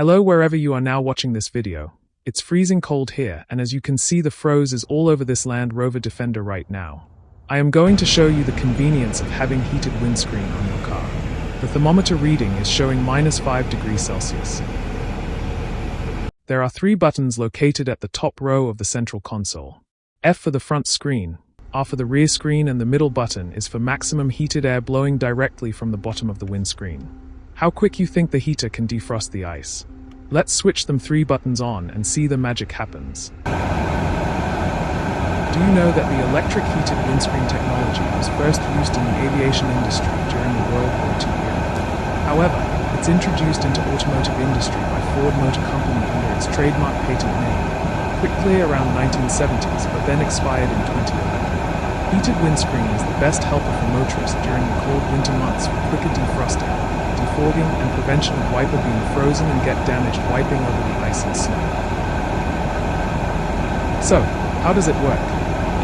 Hello wherever you are now watching this video. It's freezing cold here, and as you can see the froze is all over this Land Rover Defender right now. I am going to show you the convenience of having heated windscreen on your car. The thermometer reading is showing -5 degrees Celsius. There are 3 buttons located at the top row of the central console. F for the front screen, R for the rear screen, and the middle button is for maximum heated air blowing directly from the bottom of the windscreen. How quick you think the heater can defrost the ice? Let's switch them 3 buttons on and see the magic happens. Do you know that the electric heated windscreen technology was first used in the aviation industry during the World War II era? However, it's introduced into automotive industry by Ford Motor Company under its trademark patent name, quickly around 1970s, but then expired in 2011. Heated windscreen is the best helper for motorists during the cold winter months for quicker defrosting, defogging, and prevention of wiper being frozen and get damaged wiping over the ice and snow. So, how does it work?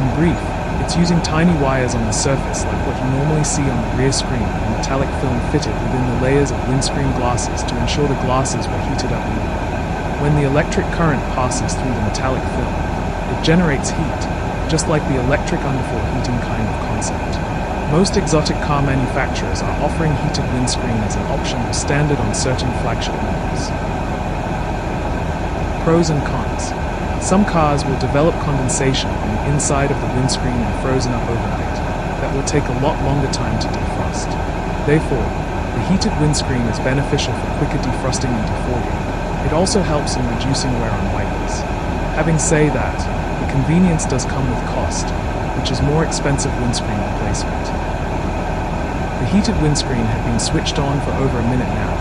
In brief, it's using tiny wires on the surface like what you normally see on the rear screen and metallic film fitted within the layers of windscreen glasses to ensure the glasses were heated up evenly. When the electric current passes through the metallic film, it generates heat, just like the electric underfloor heating kind of concept. Most exotic car manufacturers are offering heated windscreen as an option or standard on certain flagship models. Pros and cons. Some cars will develop condensation on the inside of the windscreen and frozen up overnight. That will take a lot longer time to defrost. Therefore, the heated windscreen is beneficial for quicker defrosting and defogging. It also helps in reducing wear on wipers. Having said that, the convenience does come with cost, which is more expensive windscreen replacement. The heated windscreen had been switched on for over a minute now.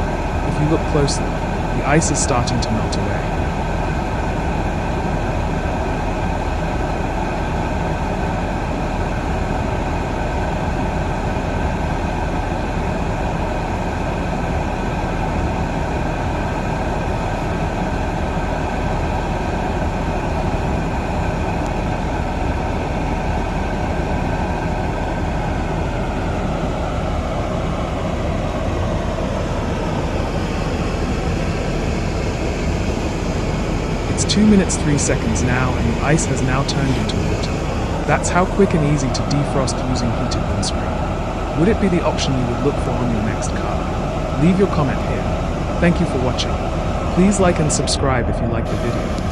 If you look closely, the ice is starting to melt away. It's 2 minutes 3 seconds now, and the ice has now turned into water. That's how quick and easy to defrost using heated windscreen. Would it be the option you would look for on your next car? Leave your comment here. Thank you for watching. Please like and subscribe if you like the video.